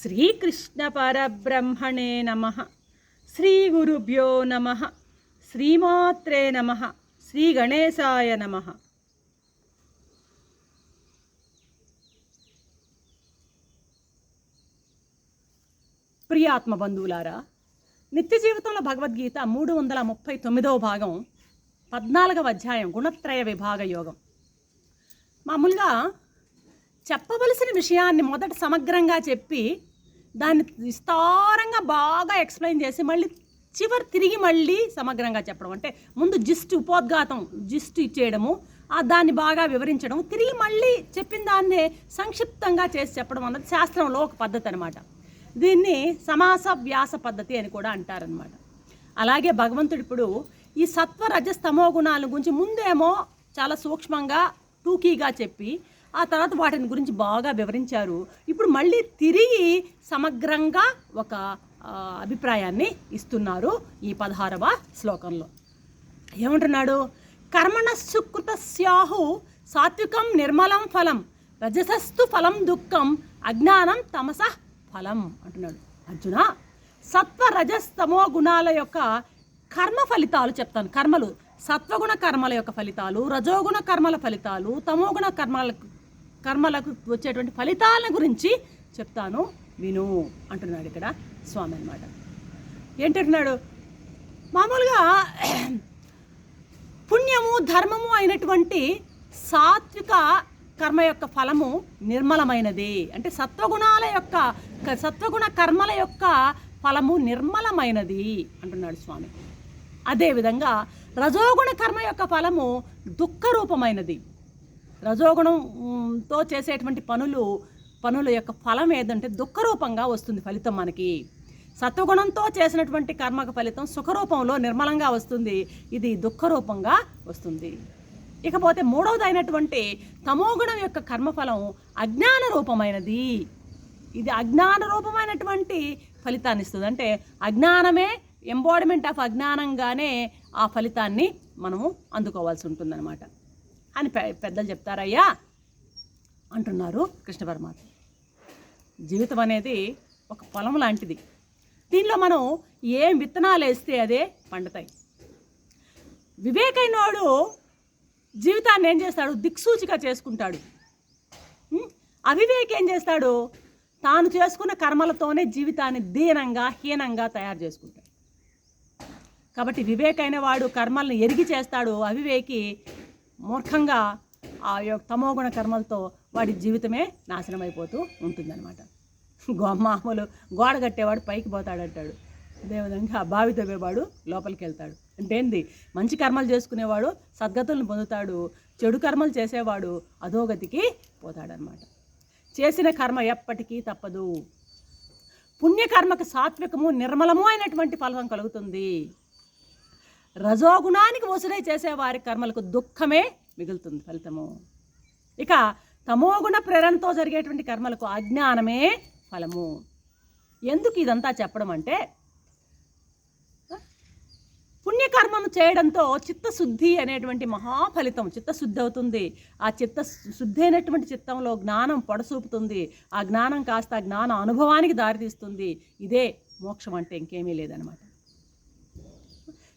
శ్రీకృష్ణ పరబ్రహ్మణే నమః. శ్రీ గురుభ్యో నమః. శ్రీమాత్రే నమః. శ్రీ గణేశాయ నమః. ప్రియాత్మ బంధువులారా, నిత్య జీవితంలో భగవద్గీత 339వ భాగం 14వ అధ్యాయం గుణత్రయ విభాగ యోగం. మామూలుగా చెప్పవలసిన విషయాన్ని మొదట సమగ్రంగా చెప్పి దాన్ని విస్తారంగా బాగా ఎక్స్ప్లెయిన్ చేసి తిరిగి మళ్ళీ సమగ్రంగా చెప్పడం, అంటే ముందు ఉపోద్ఘాతం ఇచ్చేయడము, దాన్ని బాగా వివరించడం, తిరిగి మళ్ళీ చెప్పిన దాన్నే సంక్షిప్తంగా చేసి చెప్పడం అన్నది శాస్త్రంలో ఒక పద్ధతి అనమాట. దీన్ని సమాస వ్యాస పద్ధతి అని కూడా అంటారనమాట. అలాగే భగవంతుడు ఇప్పుడు ఈ సత్వ రజస్తమో గుణాల గురించి ముందేమో చాలా సూక్ష్మంగా టూకీగా చెప్పి ఆ తర్వాత వాటిని గురించి బాగా వివరించారు. ఇప్పుడు మళ్ళీ తిరిగి సమగ్రంగా ఒక అభిప్రాయాన్ని ఇస్తున్నారు ఈ 16వ శ్లోకంలో. ఏమంటున్నాడు? కర్మణస్సుకృతస్యాహు సాత్వికం నిర్మలం ఫలం, రజసస్తు ఫలం దుఃఖం, అజ్ఞానం తమసః ఫలం అంటున్నాడు. అర్జున, సత్వ రజస్తమో గుణాల యొక్క కర్మ ఫలితాలు చెప్తాను. కర్మలు, సత్వగుణ కర్మల యొక్క ఫలితాలు, రజోగుణ కర్మల ఫలితాలు, తమోగుణ కర్మలకు వచ్చేటువంటి ఫలితాల గురించి చెప్తాను, విను అంటున్నాడు ఇక్కడ స్వామి అన్నమాట. ఏంటంటున్నాడు? మామూలుగా పుణ్యము ధర్మము అయినటువంటి సాత్విక కర్మ యొక్క ఫలము నిర్మలమైనది. అంటే సత్వగుణ కర్మల యొక్క ఫలము నిర్మలమైనది అంటున్నాడు స్వామి. అదేవిధంగా రజోగుణ కర్మ యొక్క ఫలము దుఃఖరూపమైనది. రజోగుణంతో చేసేటువంటి పనుల యొక్క ఫలం ఏదంటే దుఃఖరూపంగా వస్తుంది ఫలితం మనకి. సత్వగుణంతో చేసినటువంటి కర్మకు ఫలితం సుఖరూపంలో నిర్మలంగా వస్తుంది, ఇది దుఃఖరూపంగా వస్తుంది. ఇకపోతే మూడవదైనటువంటి తమోగుణం యొక్క కర్మఫలం అజ్ఞాన రూపమైనది. ఇది అజ్ఞాన రూపమైనటువంటి ఫలితాన్ని ఇస్తుంది. అంటే అజ్ఞానమే ఎంబాడిమెంట్ ఆఫ్ అజ్ఞానంగానే ఆ ఫలితాన్ని మనము అందుకోవాల్సి ఉంటుందన్నమాట అని పెద్దలు చెప్తారయ్యా అంటున్నారు కృష్ణ పరమాత్మ. జీవితం అనేది ఒక పొలం లాంటిది. దీనిలో మనం ఏం విత్తనాలు వేస్తే అదే పండుతాయి. వివేకైనోడు జీవితాన్ని ఏం చేస్తాడు? దిక్సూచిగా చేసుకుంటాడు. అవివేకి ఏం చేస్తాడు? తాను చేసుకున్న కర్మలతోనే జీవితాన్ని హీనంగా తయారు చేసుకుంటాడు. కాబట్టి వివేకైన వాడు కర్మల్ని ఎరిగి చేస్తాడు. అవివేకి మూర్ఖంగా ఆ యొక్క తమోగుణ కర్మలతో వాడి జీవితమే నాశనం అయిపోతూ ఉంటుందన్నమాట. మామూలు గోడ కట్టేవాడు పైకి పోతాడంటాడు, అదేవిధంగా బావి తవ్వేవాడు లోపలికి వెళ్తాడు. అంటే ఏంది? మంచి కర్మలు చేసుకునేవాడు సద్గతులను పొందుతాడు, చెడు కర్మలు చేసేవాడు అధోగతికి పోతాడనమాట. చేసిన కర్మ ఎప్పటికీ తప్పదు. పుణ్యకర్మకు సాత్వికము నిర్మలము అయినటువంటి ఫలం కలుగుతుంది. రజోగుణానికి వసులై చేసేవారి కర్మలకు దుఃఖమే మిగులుతుంది ఫలితము. ఇక తమోగుణ ప్రేరణతో జరిగేటువంటి కర్మలకు అజ్ఞానమే ఫలము. ఎందుకు ఇదంతా చెప్పడం అంటే, పుణ్యకర్మను చేయడంతో చిత్తశుద్ధి అనేటువంటి మహాఫలితం చిత్తశుద్ధి అవుతుంది. ఆ చిత్తశుద్ధి అయినటువంటి చిత్తంలో జ్ఞానం పొడసూపుతుంది. ఆ జ్ఞానం కాస్త జ్ఞాన అనుభవానికి దారితీస్తుంది. ఇదే మోక్షం అంటే ఇంకేమీ లేదనమాట.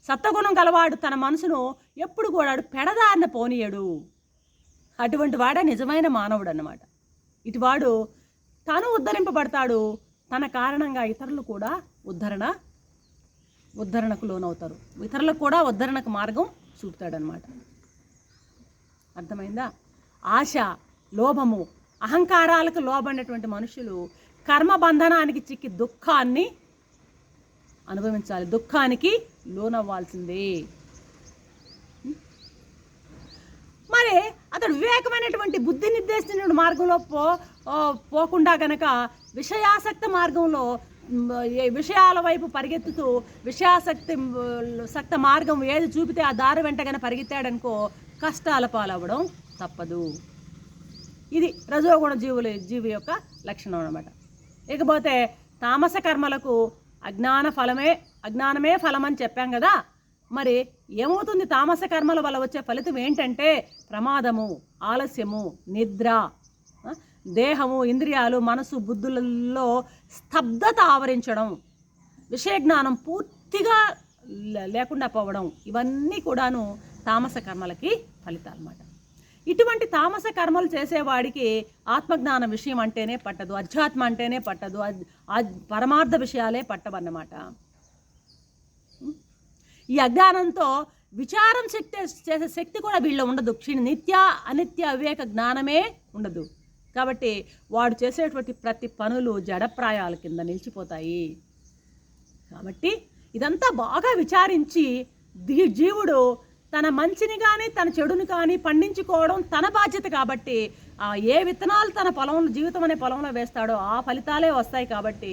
సత్వగుణం గలవాడు తన మనసును ఎప్పుడు కూడా పెడదారిన పోనీయడు. అటువంటి వాడే నిజమైన మానవుడు అన్నమాట. ఇటువాడు తాను ఉద్ధరింపబడతాడు, తన కారణంగా ఇతరులు కూడా ఉద్ధరణకు లోనవుతారు. ఇతరులకు కూడా ఉద్ధరణకు మార్గం చూపుతాడనమాట. అర్థమైందా? ఆశ, లోభము, అహంకారాలకు లోబడినటువంటి మనుషులు కర్మబంధనానికి చిక్కి దుఃఖాన్ని అనుభవించాలి, దుఃఖానికి లోనవ్వాల్సిందే. మరి అతడు వివేకమైనటువంటి బుద్ధి నిర్దేశించిన మార్గంలో పోకుండా గనక విషయాసక్త మార్గంలో విషయాల వైపు పరిగెత్తుతూ విషయాసక్త మార్గం ఏది చూపితే ఆ దారి వెంటగానే పరిగెత్తాడనుకో కష్టాల పాలవ్వడం తప్పదు. ఇది రజోగుణ జీవి యొక్క లక్షణం అన్నమాట. ఇకపోతే తామస కర్మలకు అజ్ఞానమే ఫలం అని చెప్పాం కదా. మరి ఏమవుతుంది? తామస కర్మల వల్ల వచ్చే ఫలితం ఏంటంటే ప్రమాదము, ఆలస్యము, నిద్ర, దేహము, ఇంద్రియాలు, మనసు, బుద్ధులలో స్తబ్దత ఆవరించడం, విషయ జ్ఞానం పూర్తిగా లేకుండా పోవడం, ఇవన్నీ కూడాను తామస కర్మలకి ఫలితాలు అన్నమాట. ఇటువంటి తామస కర్మలు చేసేవాడికి ఆత్మజ్ఞానం విషయం అంటేనే పట్టదు, అధ్యాత్మ అంటేనే పట్టదు, పరమార్థ విషయాలే పట్టవన్నమాట. ఈ అజ్ఞానంతో విచారం చేసే శక్తి కూడా వీళ్ళు ఉండదు. నిత్య అనిత్య వివేక జ్ఞానమే ఉండదు. కాబట్టి వాడు చేసేటువంటి ప్రతి పనులు జడప్రాయాల కింద నిలిచిపోతాయి. కాబట్టి ఇదంతా బాగా విచారించి జీవుడు తన మంచిని కానీ తన చెడుని కానీ పండించుకోవడం తన బాధ్యత. కాబట్టి ఏ విత్తనాలు తన పొలంలో, జీవితం అనే పొలంలో వేస్తాడో ఆ ఫలితాలే వస్తాయి. కాబట్టి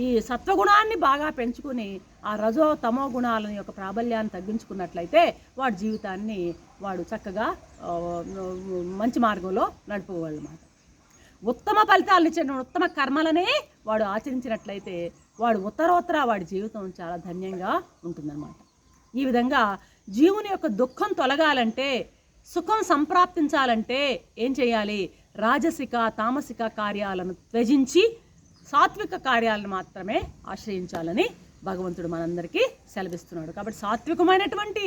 ఈ సత్వగుణాన్ని బాగా పెంచుకుని ఆ రజో తమో గుణాల యొక్క ప్రాబల్యాన్ని తగ్గించుకున్నట్లయితే వాడి జీవితాన్ని వాడు చక్కగా మంచి మార్గంలో నడుపుకోవాలన్నమాట. ఉత్తమ ఫలితాలను ఇచ్చే ఉత్తమ కర్మలనే వాడు ఆచరించినట్లయితే వాడు ఉత్తరోత్తర వాడి జీవితం చాలా ధన్యంగా ఉంటుందన్నమాట. ఈ విధంగా జీవుని యొక్క దుఃఖం తొలగాలంటే, సుఖం సంప్రాప్తించాలంటే ఏం చేయాలి? రాజసిక తామసిక కార్యాలను త్యజించి సాత్విక కార్యాలను మాత్రమే ఆశ్రయించాలని భగవంతుడు మనందరికీ సెలవిస్తున్నాడు. కాబట్టి సాత్వికమైనటువంటి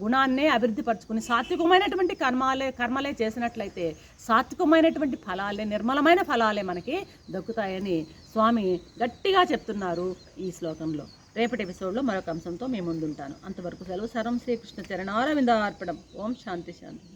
గుణాన్నే అభివృద్ధి పరచుకుని సాత్వికమైనటువంటి కర్మలే చేసినట్లయితే సాత్వికమైనటువంటి ఫలాలే, నిర్మలమైన ఫలాలే మనకి దక్కుతాయని స్వామి గట్టిగా చెప్తున్నారు ఈ శ్లోకంలో. రేపటి ఎపిసోడ్లో మరొక అంశంతో మేము ముందుంటాను. అంతవరకు సెలవు. సర్వం శ్రీకృష్ణ చరణారవిందార్పణం. ఓం శాంతి శాంతి.